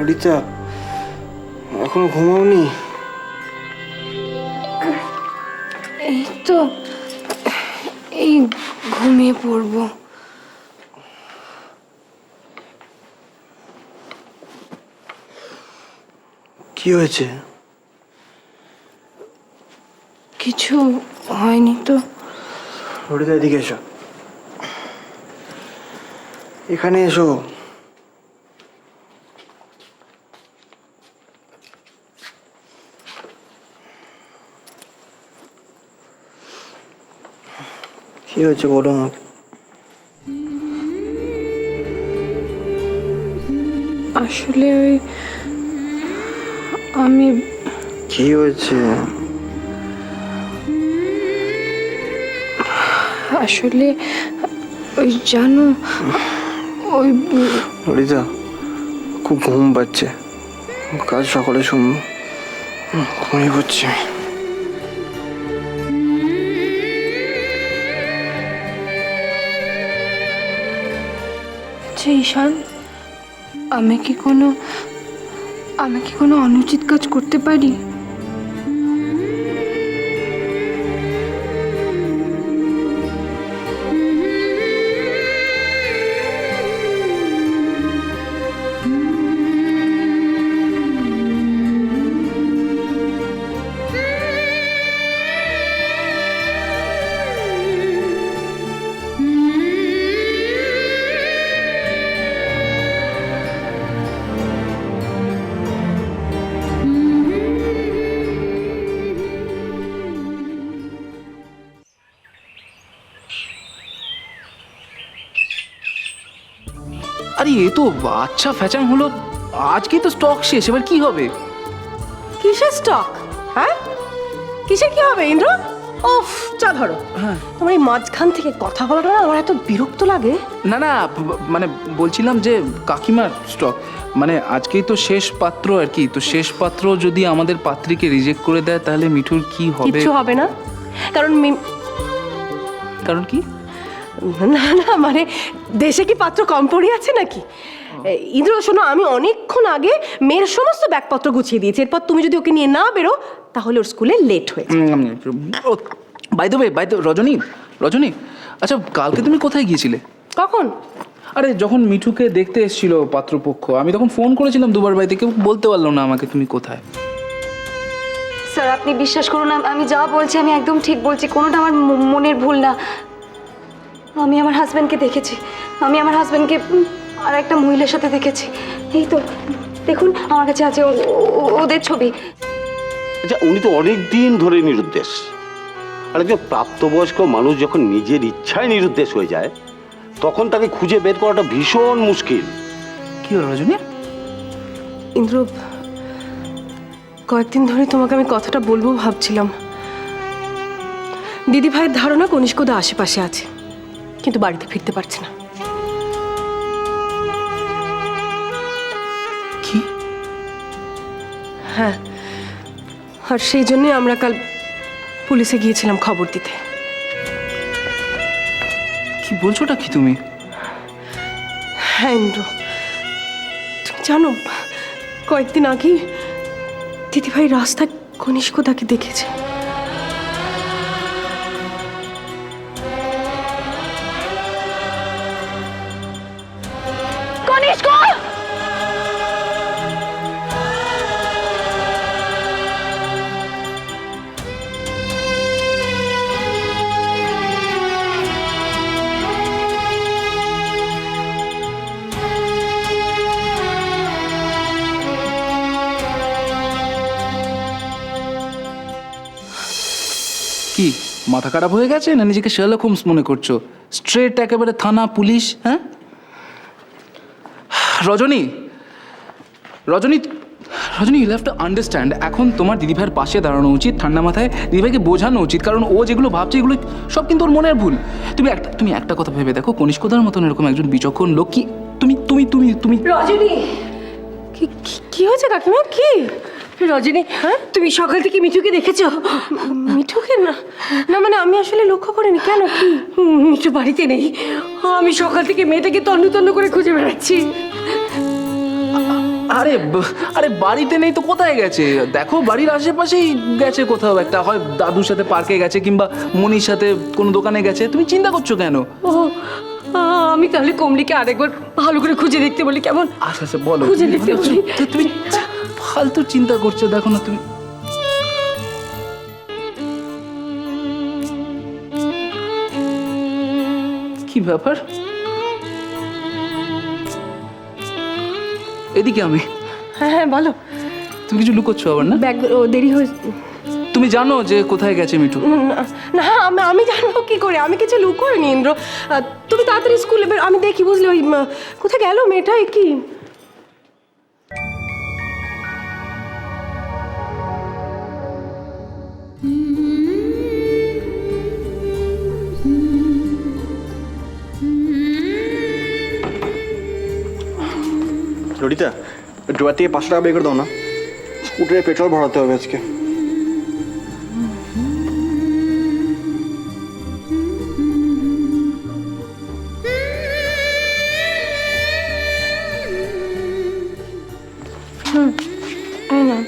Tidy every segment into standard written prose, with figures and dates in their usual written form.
রিতা, এখনো ঘুমাওনি? এই তো এই ঘুমিয়ে পড়বো। কি হয়েছে? কিছু হয়নি তো। রিতা, এদিকে এসো, এখানে এসো। কি হয়েছে বলো আমাকে। আসলে ওই আমি কি হয়েছে? আসলে ওই জানো ওই রিতা, খুব ঘুম পাচ্ছে, কাল সকালে শুনবো। ঘুমিয়ে পড়ছি আমি। আচ্ছা ঈশান, আমি কি কোনো অনুচিত কাজ করতে পারি? আরে এ তো আচ্ছা ফ্যাচাং হলো, আজকেই তো স্টক শেষ, এবার কি হবে? কিসের স্টক? হ্যাঁ, কিসের কি হবে ইন্দ্র? ওফ, চা ধরো। হ্যাঁ। তোমার এই মাঝখান থেকে কথা বলাটা না আমার এত বিরক্ত লাগে। না না, মানে বলছিলাম যে কাকিমার স্টক, মানে আজকেই তো শেষ পাত্র আর কি, তো শেষ পাত্র যদি আমাদের পাত্রীকে রিজেক্ট করে দেয় তাহলে মিঠুর কি হবে? কিচ্ছু হবে না, কারণ কারণ কি? না না, মানে দেশে কি পাত্র কম পড়ে আছে নাকি? ইন্দ্র শোনো, আমি অনেকক্ষণ আগে মেয়ের সমস্ত ব্যাগপত্র গুছিয়ে দিয়েছি। এরপর তুমি যদি ওকে নিয়ে না বেরো তাহলে ওর স্কুলে লেট হয়ে যাবে। বাই দ্য ওয়ে, রজনী, আচ্ছা কালকে তুমি কোথায় গিয়েছিলে? কখন? আরে যখন মিঠুকে দেখতে এসেছিল পাত্রপক্ষ, আমি তখন ফোন করেছিলাম দুবার, বাড়িতে কেউ বলতে পারলো না আমাকে তুমি কোথায়। স্যার আপনি বিশ্বাস করুন, আমি যা বলছি আমি একদম ঠিক বলছি, কোনোটা আমার মনের ভুল না। আমি আমার হাজব্যান্ডকে দেখেছি, আমি আমার হাজব্যান্ডকে আর একটা মহিলার সাথে দেখেছি। এই তো দেখুন আমার কাছে আছে ওদের ছবি। আচ্ছা, উনি তো অনেক দিন ধরে নিরুদ্দেশ, আর একজন প্রাপ্তবয়স্ক মানুষ যখন নিজের ইচ্ছায় নিরুদ্দেশ হয়ে যায় তখন তাকে খুঁজে বের করাটা ভীষণ মুশকিল। কি হলো রজনী? ইন্দ্র, কয়েকদিন ধরে তোমাকে আমি কথাটা বলবো ভাবছিলাম। দিদি ভাইয়ের ধারণা কনিষ্কদা আশেপাশে আছে, কিন্তু বাড়িতে ফিরতে পারছে না। কি? হ্যাঁ, আর সেই জন্যই আমরা কাল পুলিশে গিয়েছিলাম খবর দিতে। কি বলছোটা কি তুমি? হ্যাঁ ইন্দ্র, তুমি জানো কয়েকদিন আগেই দিদিভাই রাস্তায় কনিষ্কদাকে দেখেছে। কনিষ্ক! কি মাথা খারাপ হয়ে গেছে না নিজেকে শার্লক হোমস মনে করছো? স্ট্রেট একেবারে থানা পুলিশ। হ্যাঁ রজনী, ইউ হ্যাভ টু আন্ডারস্ট্যান্ড, এখন তোমার দিদিভাইয়ের পাশে দাঁড়ানো উচিত, ঠান্ডা মাথায় দিদিভাইকে বোঝানো উচিত, কারণ ও যেগুলো ভাবছে এগুলো সব কিন্তু ওর মনের ভুল। তুমি একটা কথা ভেবে দেখো, কনিষ্কদার মতন এরকম একজন বিচক্ষণ লোক কি তুমি রজনী, কি হয়েছে কাকিমা? কি রজনী? হ্যাঁ, তুমি সকাল থেকে মিঠুকে দেখেছো? মিঠুকে না না, মানে আমি আসলে লক্ষ্য করিনি। কেন, কি? মিঠু বাড়িতে নেই, আমি সকাল থেকে মেয়েটাকে তন্ন তন্ন করে খুঁজে বেড়াচ্ছি। আরে বাড়িতে নেই তো কোথায় গেছে? দেখো বাড়ির আশেপাশেই গেছে কোথাও একটা, হয় দাদুর সাথে পার্কে গেছে কিংবা মনির সাথে কোনো দোকানে গেছে। তুমি চিন্তা করছো কেন? ও আমি তাহলে কমলিকে আরেকবার ভালো করে খুঁজে দেখতে বলি, কেমন? আচ্ছা আচ্ছা বলো। খুঁজে দেখতে বলি। তুমি ফালতু চিন্তা করছো, দেখো না তুমি। কি ব্যাপার? এদিকে আমি। হ্যাঁ হ্যাঁ বলো। তুমি কিছু লুকোচ্ছো আবার না? ব্যাগ ও দেরি হয়ে তুমি জানো যে কোথায় গেছে মিঠু? না আমি জানবো কি করে? আমি কিছু লুকোইনি ইন্দ্র। তুমি তাড়াতাড়ি স্কুলে বের, আমি দেখি বুঝলি ওই কোথায় গেল মেয়েটা কি। ললিতা, ড্রয়ার থেকে 500 টাকা বের করে দাও না, স্কুটারে পেট্রোল ভরাতে হবে আজকে। এই না,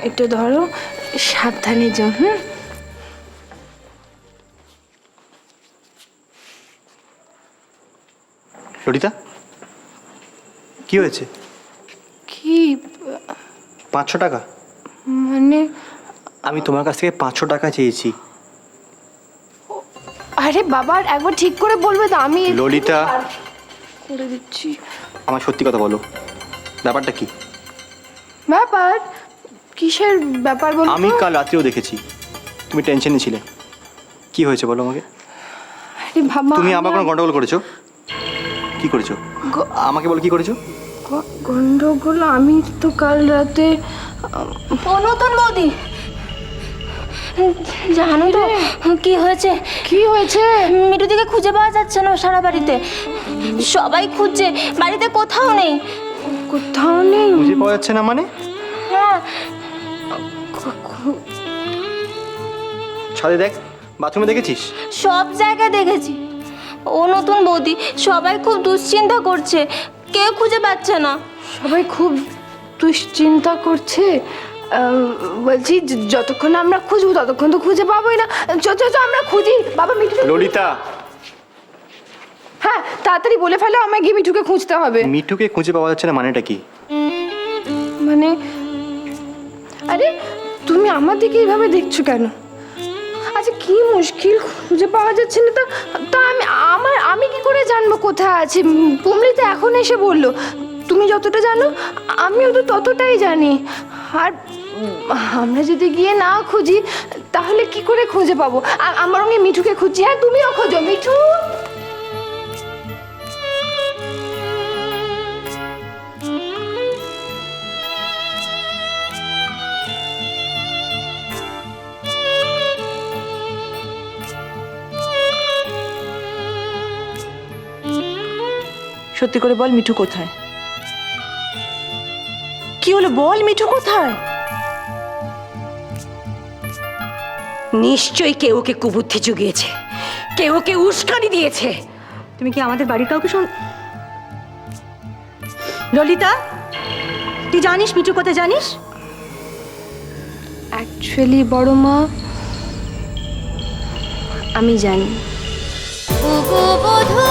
একটু ধরো, সাবধানে যাও। হুম। ললিতা, কি হয়েছে? কি 500 টাকা? মানে? আমি তোমার কাছ থেকে 500 টাকা চেয়েছি। আরে বাবা, একবার ঠিক করে বলবে তো, আমি ললিতা, করে দিচ্ছি। আমার সত্যি কথা বলো, ব্যাপারটা কি? ব্যাপার? কিসের ব্যাপার বলো? আমি কাল রাত্রেও দেখেছি তুমি টেনশনে ছিলে। কি হয়েছে বলো আমাকে? আরে বাবা, তুমি আবার কোনো গন্ডগোল করেছো? কি করেছো আমাকে বলো, কি করেছো? গন্ডগোল? আমি তো কাল রাতে ও নতুন বৌদি, জানো তো কি হয়েছে? কি হয়েছে? মিঠু দিকে খুঁজে পাওয়া যাচ্ছে না সারা বাড়িতে, সবাই খুঁজছে, বাড়িতে কোথাও নেই। কোথাও নেই? খুঁজে পাওয়া যাচ্ছে না মানে? হ্যাঁ ছাদে দেখ, বাথরুমে দেখেছিস? সব জায়গায় দেখেছি। ও নতুন বৌদি, সবাই খুব দুশ্চিন্তা করছে, কেউ খুঁজে পাচ্ছে না। সবাই খুব দুশ্চিন্তা করছে। বলছি যতক্ষণ আমরা খুঁজবো ততক্ষণ তো খুঁজে পাবোই না। চল আমরা খুঁজি। বাবা মিঠু, ললিতা, হ্যাঁ তাড়াতাড়ি বলে ফেলো, আমায় গিয়ে মিঠুকে খুঁজতে হবে। মিঠুকে খুঁজে পাওয়া যাচ্ছে না মানেটা কি? মানে? আরে তুমি আমার দিকে এইভাবে দেখছো কেন? আচ্ছা কি মুশকিল, খুঁজে পাওয়া যাচ্ছে না তো? তো আমি কি করে জানবো কোথায় আছে? পুমলি তো এখন এসে বললো। তুমি যতটা জানো আমিও তো ততটাই জানি। আর আমরা যদি গিয়ে না খুঁজি তাহলে কি করে খুঁজে পাবো? আমার সঙ্গে মিঠুকে খুঁজছি। হ্যাঁ তুমিও খোঁজো মিঠু। সত্যি করে বল, মিঠু কোথায়? কি হলো বল, মিঠু কোথায়? নিশ্চয়ই কেউ ওকে কুবুদ্ধি জুগিয়েছে, কেউ ওকে উস্কানি দিয়েছে। তুমি কি আমাদের বাড়ির কাউকে ললিতা, তুই জানিস মিঠু কোথায়? জানিস? অ্যাকচুয়ালি বড় মা, আমি জানি। ও গো বধূ